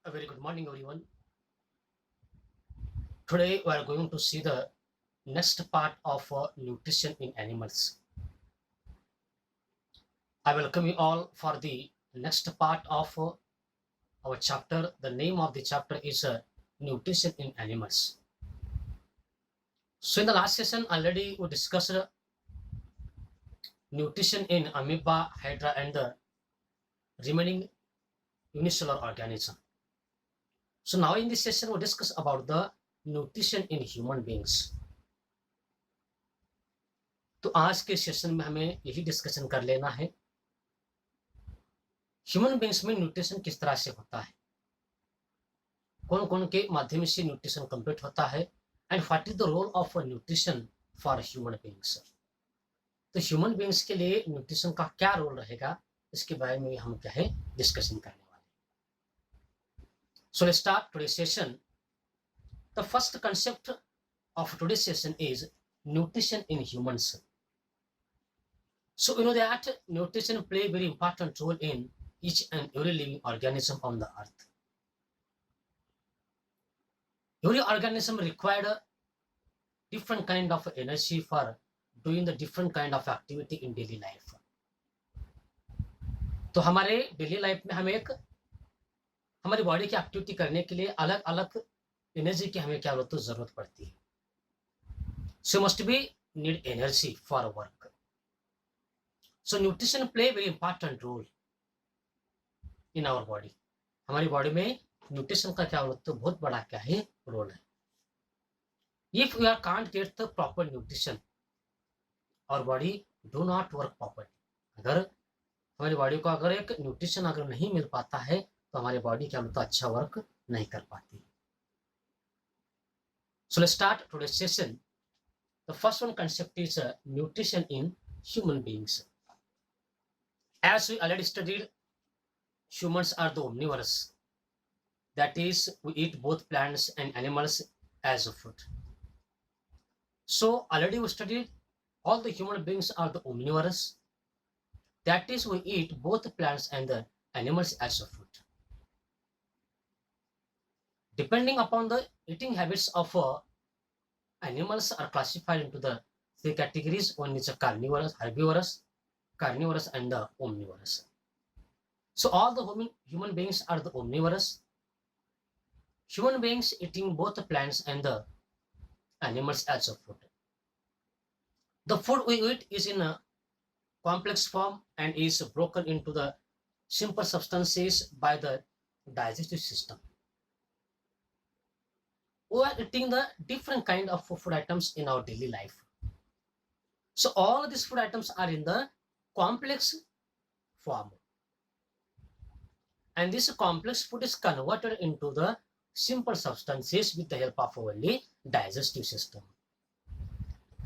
A very good morning, everyone. Today, we are going to see the next part of nutrition in animals. I welcome you all for the next part of our chapter. The name of the chapter is Nutrition in Animals. So, in the last session, already we discussed nutrition in amoeba, hydra, and the remaining unicellular organism. So, now in this session, we discuss about the nutrition in human beings. तो आज के session में हमें यही discussion कर लेना है human beings में न्यूट्रिशन किस तरह से होता है, कौन कौन के माध्यम से न्यूट्रिशन कंप्लीट होता है, and what is the role of nutrition for human beings. तो ह्यूमन बींग्स के लिए न्यूट्रिशन का क्या रोल रहेगा, इसके बारे में हम क्या है डिस्कशन करने वाले। So let's start today session. The first concept of today session is nutrition in humans. So we know that nutrition play a very important role in each and every living organism on the earth. Every organism required a different kind of energy for doing the different kind of activity in daily life. तो हमारे daily life में हमें एक हमारी body की activity करने के लिए अलग अलग एनर्जी की हमें क्या जरूरत पड़ती है। सो must be need energy for work. So nutrition play a very important role in our body. हमारी बॉडी में न्यूट्रिशन का क्या तो बहुत बड़ा क्या है रोल है। If we are can't get the proper nutrition, our body do not work properly. अगर हमारी बॉडी को अगर एक न्यूट्रिशन अगर नहीं मिल पाता है तो हमारी बॉडी क्या तो अच्छा वर्क नहीं कर पाती। So let's start today's session. The first one concept is nutrition in human beings. As we already studied, humans are the omnivorous. That is, we eat both plants and animals as a food. So already we studied all the human beings are the omnivorous. That is, we eat both plants and the animals as a food. Depending upon the eating habits of animals are classified into the three categories. One is a carnivorous, herbivorous, and the omnivorous. So all the human beings are the omnivorous. Human beings eating both the plants and the animals as a food. The food we eat is in a complex form and is broken into the simple substances by the digestive system. We are eating the different kind of food items in our daily life. So all these food items are in the complex form, and this complex food is converted into the simple substances with the help of only digestive system.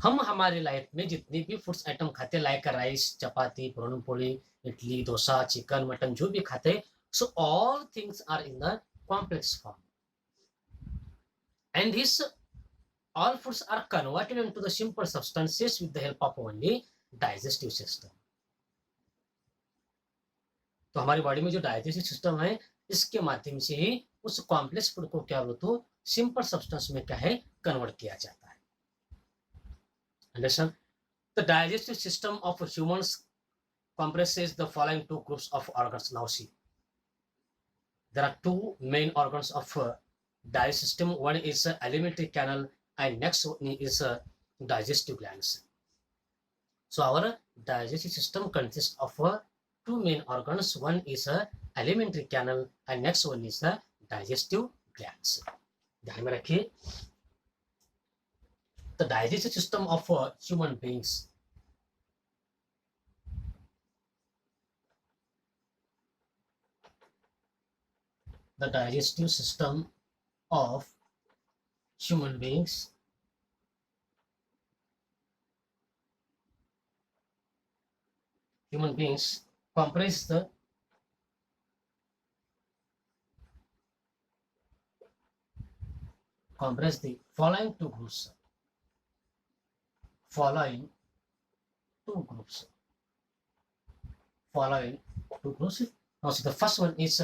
हम हमारी life में जितनी भी foods item खाते like rice, चपाती, puranpoli, idli, dosa, chicken, mutton जो भी खाते, so all things are in the complex form, and these all foods are converted into the simple substances with the help of only digestive system. तो हमारी body में जो digestive system है इसके माध्यम से ही उस कॉम्प्लेक्स फूड को क्या बोलो तो सिंपल सब्सटेंस में क्या है कन्वर्ट किया जाता है। Understand? The digestive system of humans comprises the following two groups of organs. Now see, there are two main organs of digestive system. One is alimentary canal and next one is digestive glands. So our digestive system consists of two main organs. One is a alimentary canal and next one is the digestive glands. ध्यान में रखिए, the digestive system of human beings. The digestive system of human beings comprise the following two groups. Now see, the first one is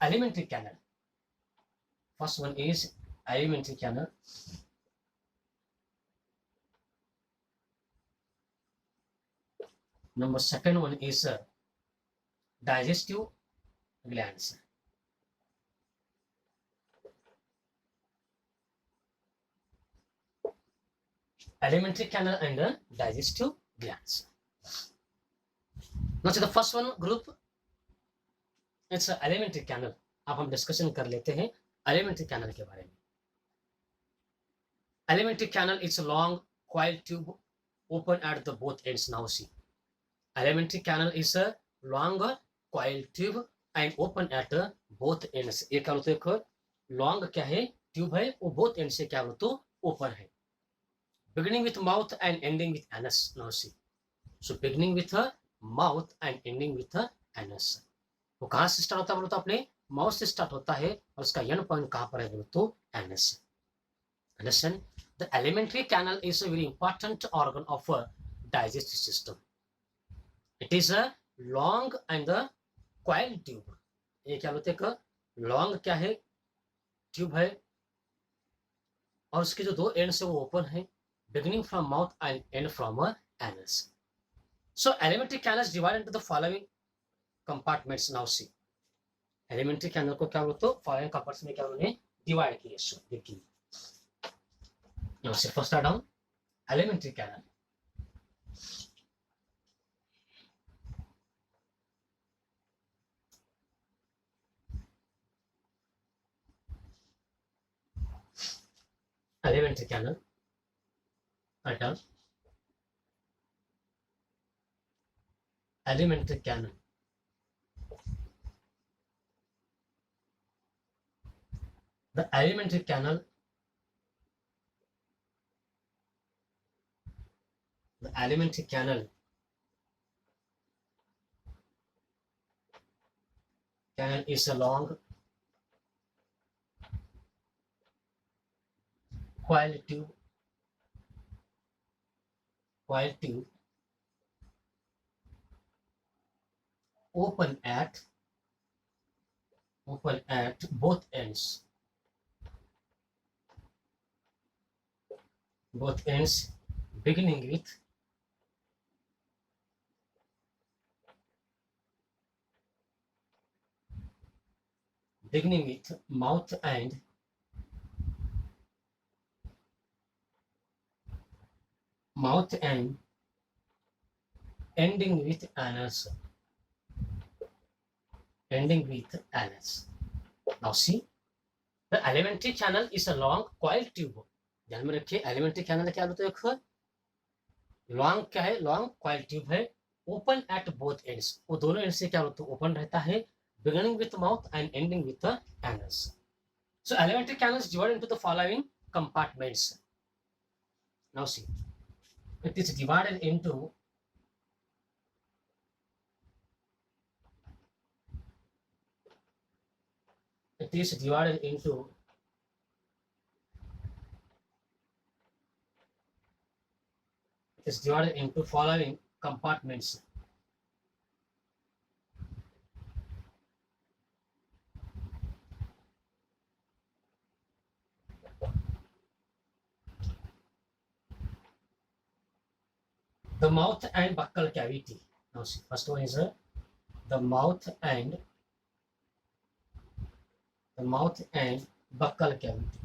alimentary canal. First one is alimentary canal. Number second one is digestive glands. Alimentary canal and digestive glands. Now, the first one group, it's alimentary canal. अब हम discussion कर लेते हैं alimentary canal के बारे में. Alimentary canal is a long coiled tube open at the both ends. Now see, alimentary canal is a long coiled tube and open at both ends. ये क्या बोलते हैं, long क्या है, ट्यूब है, वो both ends से क्या बोलते हो, ओपन है. Beginning with mouth and ending with anus. Now see, so beginning with a mouth and ending with a anus. वो कहाँ से स्टार्ट होता है बोलो तो अपने माउथ से स्टार्ट होता है और उसका एंड पॉइंट कहाँ पर है बोलो तो anus. Understand? The alimentary canal is a very important organ of a digestive system. It is a long and the coiled tube. ये क्या बोलते हैं, लॉन्ग क्या है, ट्यूब है, और उसके जो दो एंड से वो ओपन है. Beginning from mouth and end from anus. So alimentary canal is divided into the following compartments. Now see, alimentary canal को क्या बोलते हो, following compartments में क्या उन्होंने डिवाइड किया. सो देखिए, now see, first start down alimentary canal. Alimentary canal. Item. Alimentary canal. The alimentary canal. The alimentary canal is a long coiled tube open at both ends. Beginning with mouth and ending with anus. Now see, the alimentary canal is a long coiled tube. ध्यान में रखिए, alimentary canal क्या होता है, long क्या है, long coiled tube है, open at both ends. वो दोनों एंड से क्या होता है, ओपन रहता है. Beginning with mouth and ending with the anus. So alimentary canal is divided into the following compartments. Now see, it is divided into following compartments. The mouth and buccal cavity. Now see, first one is the mouth and buccal cavity.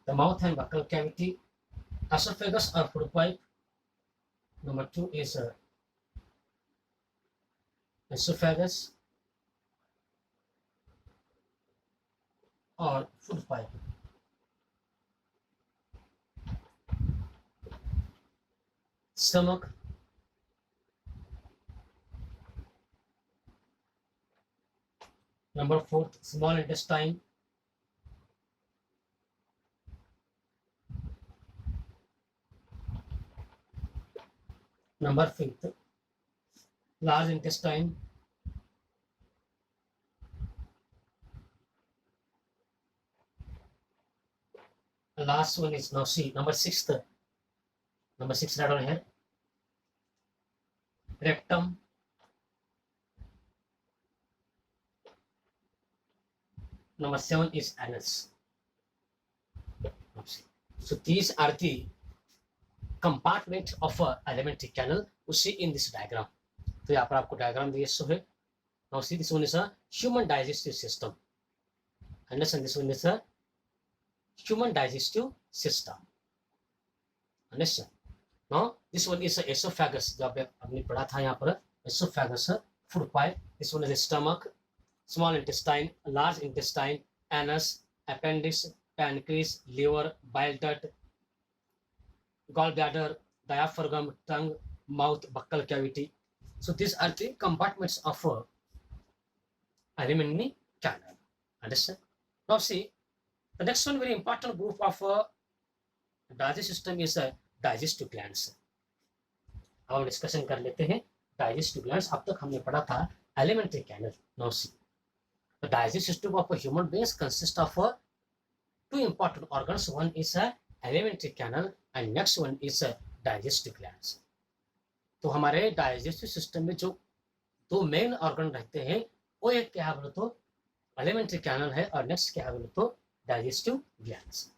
The mouth and buccal cavity, esophagus or food pipe. Number 2 is esophagus or food pipe. Stomach, number 4, small intestine, number 5, large intestine, the last one is now see, number 6 right on here, rectum, Number 7 is anus. So these are the compartment of a alimentary canal. We see in this diagram. तो यहाँ पर आपको diagram दिए सो है. Now see this one is a human digestive system. Understand, this one is a human digestive system. Understand. Now this one is a esophagus. जो आपने पढ़ा था यहाँ पर esophagus, food pipe. This one is a stomach, small intestine, large intestine, anus, appendix, pancreas, liver, bile duct, gallbladder, diaphragm, tongue, mouth, buccal cavity. So these are the compartments of alimentary canal. Understand? Now see, the next one very important group of digestive system is digestive glands. अब हम discussion कर लेते हैं digestive glands. अब तक हमने पढ़ा था alimentary canal. Now see, the digestive system of a human beings consists of two important organs. One is a alimentary canal and next one is a digestive glands. तो हमारे digestive system में जो दो मेन ऑर्गन रहते हैं वो एक क्या बोलो तो alimentary canal है और नेक्स्ट क्या बोलो तो digestive glands.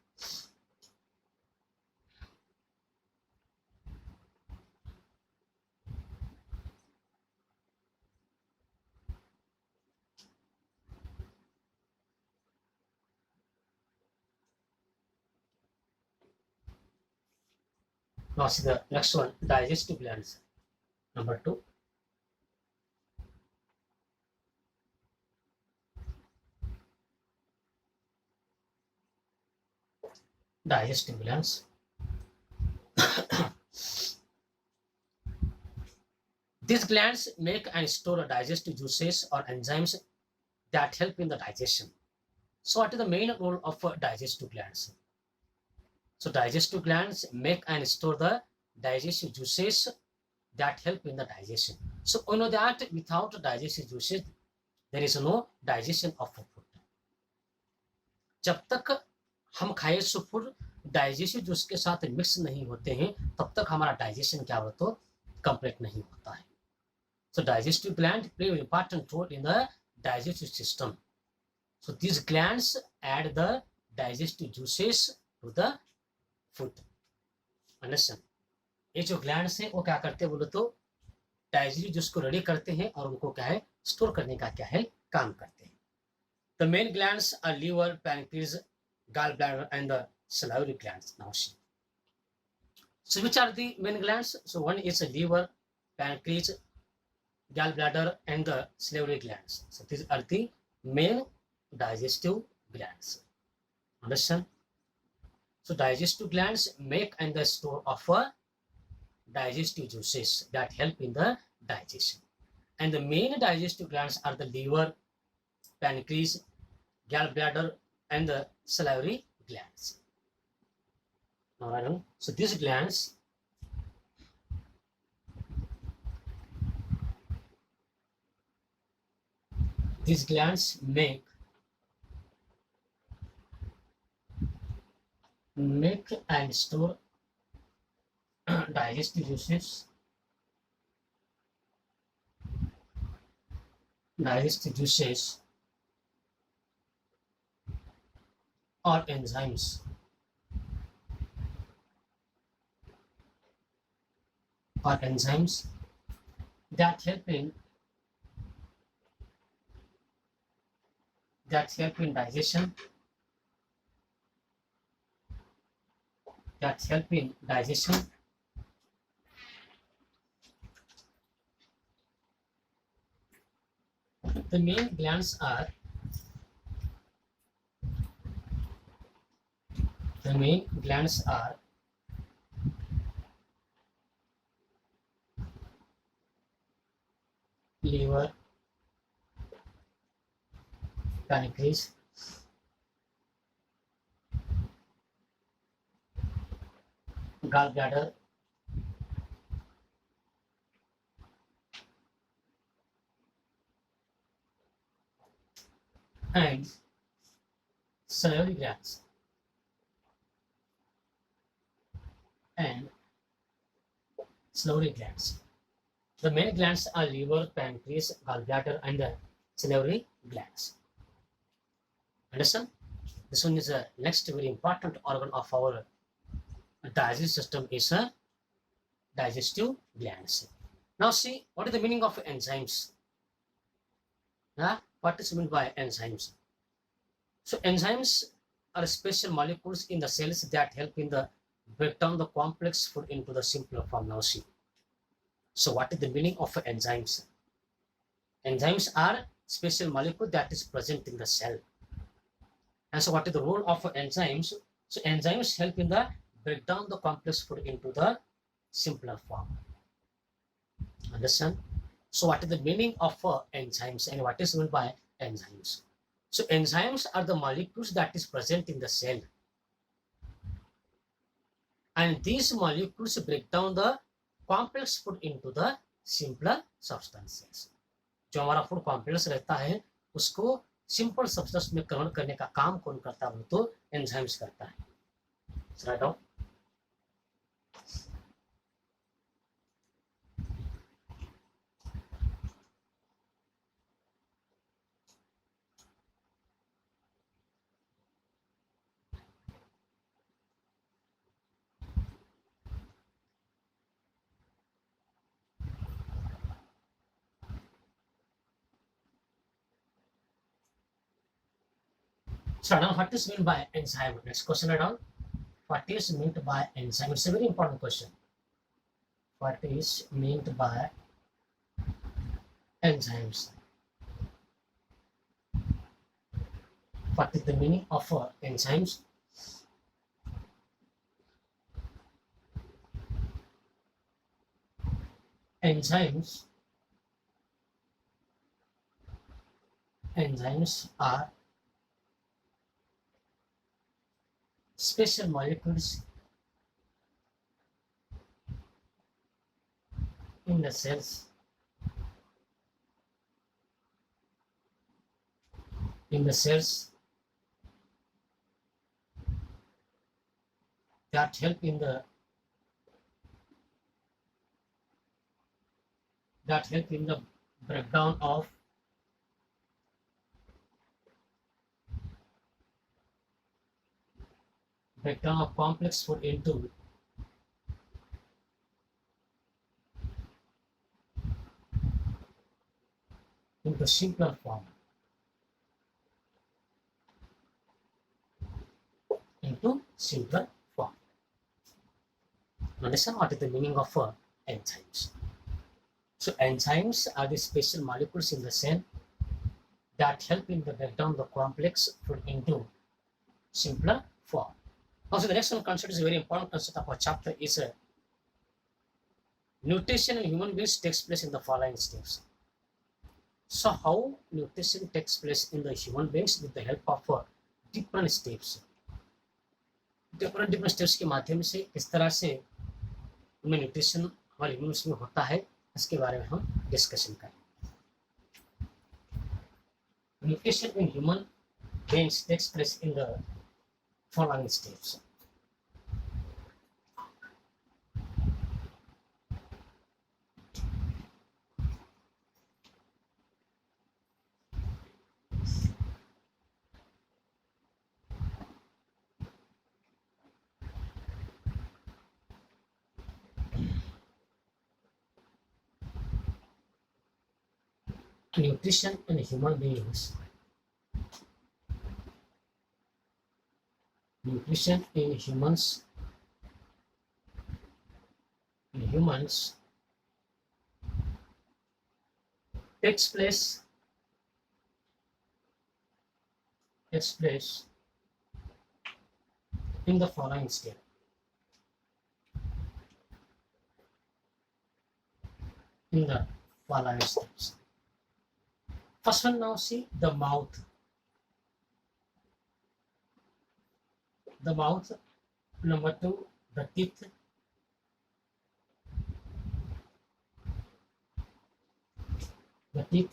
Now see the next one, digestive glands. Number 2. Digestive glands. These glands make and store digestive juices or enzymes that help in the digestion. So what is the main role of digestive glands? So digestive glands make and store the digestive juices that help in the digestion. So we know that without digestive juices, there is no digestion of food. जब तक हम खाए so food digestive juice के साथ mix नहीं होते हैं तब तक हमारा डाइजेशन क्या होता है कंप्लीट नहीं होता है. So digestive gland play an important role in the digestive system. So these glands add the digestive juices to the food. Understand? ये जो ग्लैंड्स हैं वो क्या करते हैं बोलो तो डाइजेस्टिव जूस को रेडी करते हैं और उनको क्या है स्टोर करने का क्या है काम करते हैं. The main glands are liver, pancreas, gallbladder and the salivary glands. Now see. So which are the main glands? So one is a liver, pancreas, gallbladder and the salivary glands. So these are the main digestive glands. Understand? So digestive glands make and the store of digestive juices that help in the digestion. And the main digestive glands are the liver, pancreas, gallbladder and the salivary glands. Alright, so these glands make and store digestive juices or enzymes that help in digestion, The main glands are liver, pancreas, gallbladder, and salivary glands. The main glands are liver, pancreas, gallbladder, and the salivary glands. Understand? This one is a next very important organ of our digestive system is a digestive glands. Now see what is the meaning of enzymes. What is meant by enzymes? So enzymes are special molecules in the cells that help in the break down the complex food into the simpler form. Now see. So what is the meaning of enzymes? Enzymes are special molecule that is present in the cell. And so what is the role of enzymes? So enzymes help in the break down the complex food into the simpler form. Understand? So what is the meaning of enzymes and what is meant by enzymes? So enzymes are the molecules that is present in the cell. And these molecules break down the complex food into the simpler substances. जो हमारा food complex रहता है उसको simple substance में convert करने का काम कौन करता है तो एंजाइम्स करता है. Right of. So now what is meant by enzyme? Next question around. What is meant by enzyme? It's a very important question. What is meant by enzymes? What is the meaning of enzymes? Enzymes are special molecules in the cells that help in the breakdown of complex food into simpler form. Understand what is the meaning of enzymes? So enzymes are the special molecules in the cell that help in the breakdown the complex food into simpler form. Also, the next one concept is a very important concept of our chapter is nutrition in human beings takes place in the following steps. So how nutrition takes place in the human beings with the help of different steps. different steps के माध्यम से किस तरह से उनमें nutrition हमारे humans में होता है इसके बारे में हम डिस्कशन करें. Nutrition in human beings takes place in the following steps. Nutrition in human beings. Nutrition in humans takes place in the following step. In the following steps. First one, now see the mouth. The mouth. Number two, the teeth. The teeth.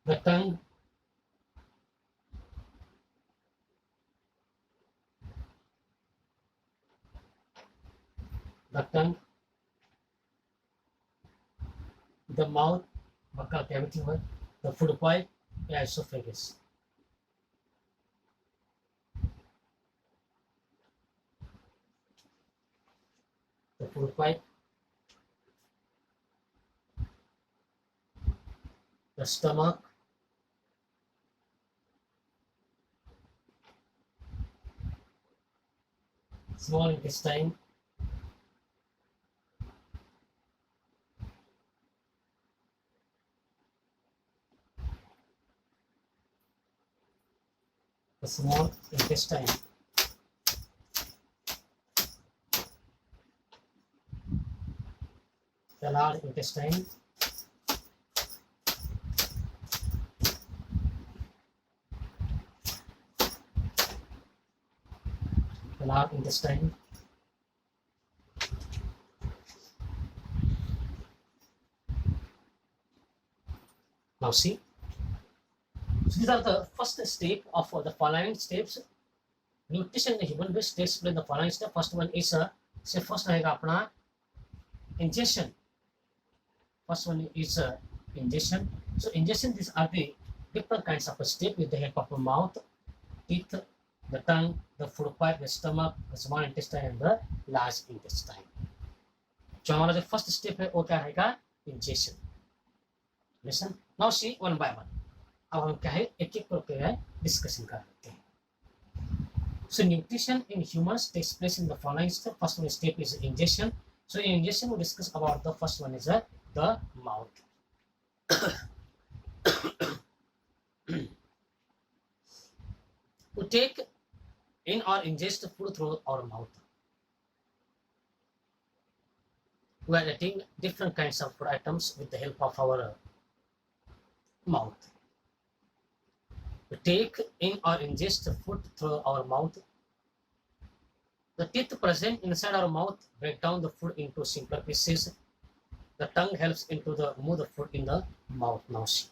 The tongue. The tongue. The mouth, buccal cavity with the food pipe, esophagus. The food pipe, the stomach, small intestine, the small intestine, the large intestine, the large intestine, now see. So these are the first step of the following steps. Nutrition in the human being takes place the following step. First one is first रहेगा अपना ingestion. First one is ingestion. So ingestion, these are the different kinds of step with the help of the mouth, teeth, the tongue, the food pipe, the stomach, the small intestine and the large intestine. जो हमारा जो first step है वो क्या रहेगा ingestion. Listen. Now see one by one. अब हम क्या है एक एक करके डिस्कशन कर लेते हैं. So nutrition in humans takes place in the following step. First one step is ingestion. So in ingestion we discuss about the first one is the mouth. We take in or ingest food through our mouth. We are eating different kinds of food items with the help of our mouth. We take in or ingest food through our mouth. The teeth present inside our mouth break down the food into simpler pieces. The tongue helps into the move the food in the mouth. Now see.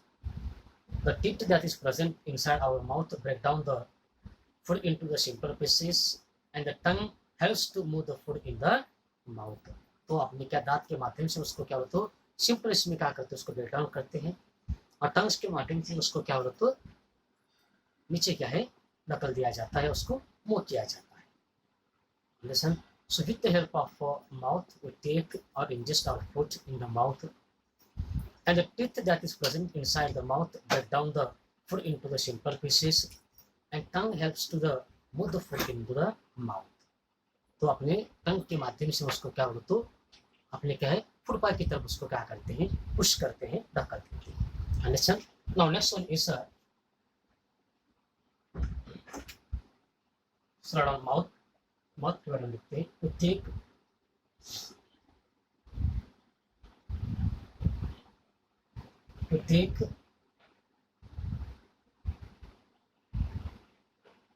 The teeth that is present inside our mouth break down the food into the simpler pieces, and the tongue helps to move the food in the mouth. तो अपने क्या दांत के माध्यम से उसको क्या होता है सिंपल इसमें क्या करते हैं उसको ब्रेक डाउन करते हैं और टंग्स के माध्यम से उसको क्या होता है नीचे क्या है नकल दिया जाता है उसको मूव किया जाता है. Listen. So with the help of mouth we take or ingest our food in the mouth, and the teeth that is present inside the mouth break down the food into the simple pieces, and tongue helps to the move the food into the mouth. तो अपने टंग के माध्यम से उसको क्या होता है अपने क्या है फूड पाइप की तरफ उसको क्या करते हैं पुश करते हैं धक्का देते हैं. Understand? Now next one is slow down mouth. Mouth के बारे में लिखते हैं. To take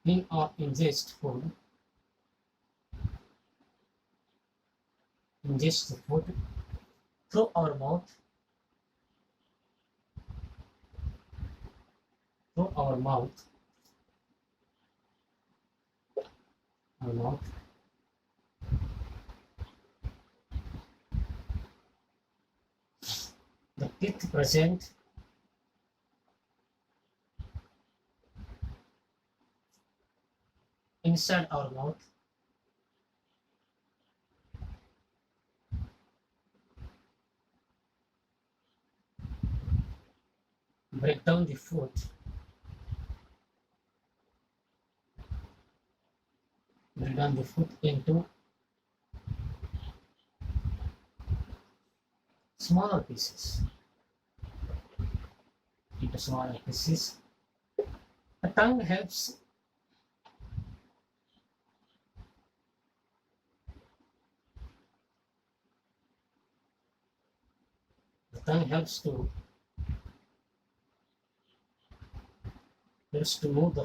in or ingest food. Ingest the food through our mouth. Through our mouth. Our mouth. The teeth present inside our mouth break down the food into smaller pieces. The tongue helps to move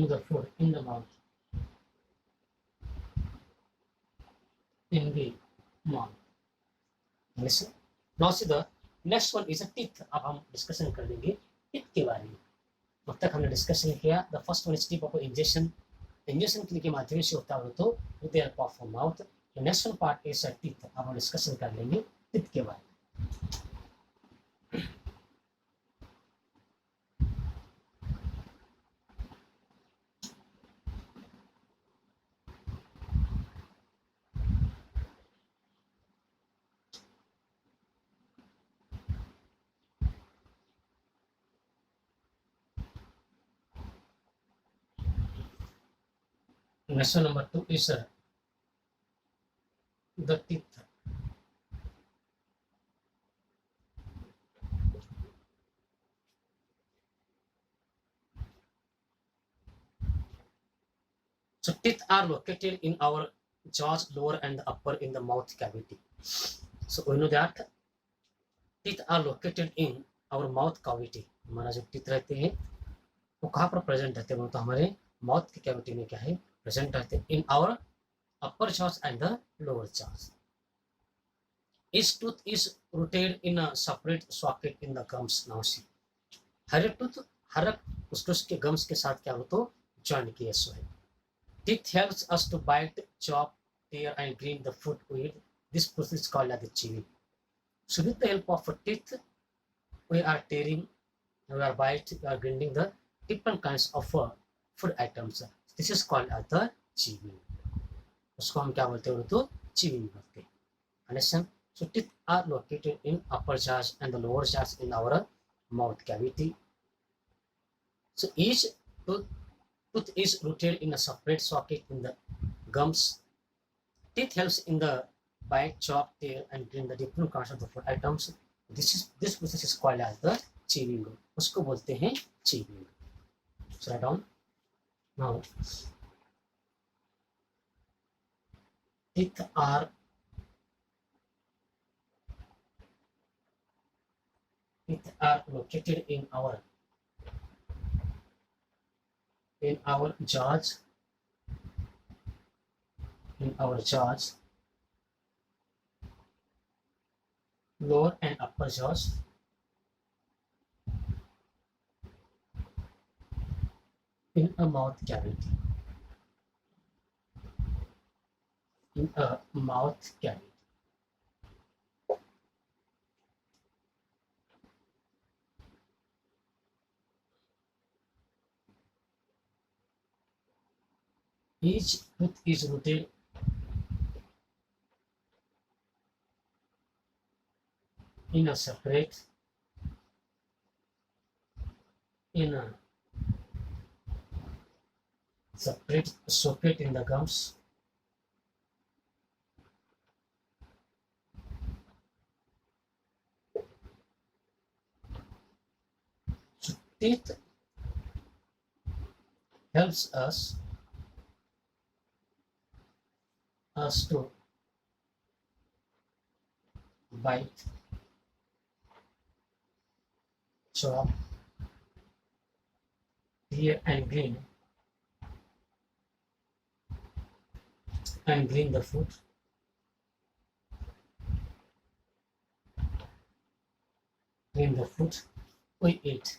the food in the mouth. Listen. Now see the next one is a teeth. अब हम discussion कर लेंगे teeth के बारे में. अब तक हमने डिस्कशन किया. The first one is tip of ingestion. Ingestion के माध्यम से होता है तो with the help of mouth. Next part is teeth. अब हम डिस्कशन कर लेंगे टीथ के बारे में। Lesson number 2 is the teeth. So teeth are located in our jaws, lower and upper in the mouth cavity. So we know that teeth are located in our mouth cavity. हमारा जो teeth रहते हैं वो कहाँ पर present रहते हैं? तो हमारे माउथ की कैविटी में क्या है प्रेजेंट रहते हैं, in our upper jaws and the lower jaws. Each tooth is rooted in a separate socket in the gums. Now see, हर एक टूथ हर उसके गम्स के साथ क्या हो तो ज्वाइन किया सो है. Teeth helps us to bite, chop, tear, and grind the food with. This process is called as the chewing. So with the help of teeth, we are tearing, we are biting, we are grinding the different kinds of food items. This is called as the chewing. उसको हम क्या बोलते हैं तो chewing बोलते हैं. Understand? So teeth are located in upper jaws and the lower jaws in our mouth cavity. So each tooth is rooted in a separate socket in the gums. Teeth helps in the bite, chop, tear, and grind the different kinds of the food items. This process is called as the chewing. उसको बोलते हैं chewing. So write down. Now, teeth are located in our jaws, lower and upper jaws, in a mouth cavity. Each tooth is rooted in a separate socket in the gums. So teeth helps us to bite, chop, tear, and grind the food. Grind the food we eat.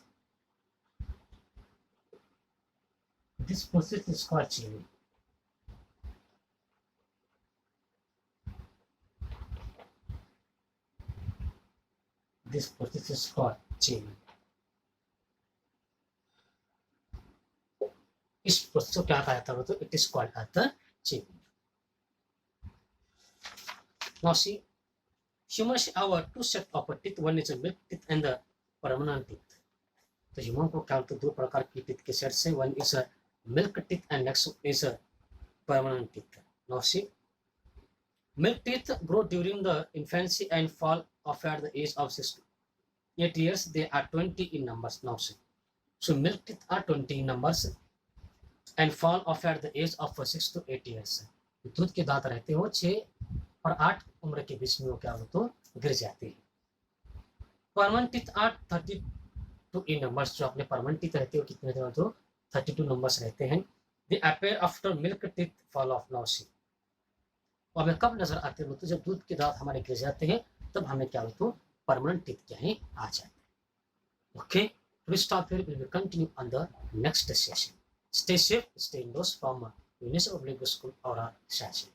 This process is called chewing. This process is called chewing. इस process को क्या कहा जाता है? तो it is called as the chewing. Now see, humans have two sets of teeth. One is a milk teeth and the permanent teeth. तो human को क्या होता है? दो प्रकार की टीथ के सेट्स हैं. One is a milk teeth and next is a permanent teeth. Now see, milk teeth grow during the infancy and fall off at the age of 6 to 8 years. They are 20 in numbers. Now see, so milk teeth are 20 in numbers and fall off at the age of 6 to 8 years. दूध के दांत रहते हो 6 और 8 उम्र के बीच में वो क्या हो तो गिर जाते हैं. Permanent teeth are 32 in numbers. जो अपने परमानेंट टीथ रहते हो कितने रहते हो तो 32 नंबर्स रहते हैं. They appear after milk teeth fall off. Now see, हमें कब नजर आते हैं? तो जब दूध के दांत हमारे गिर जाते हैं तब हमें क्या हो तो परमानेंट टीथ क्या है आ जाते हैं. Okay, we stop here. We will continue on the next session. Stay safe, stay indoors from Unis Oblique School or session.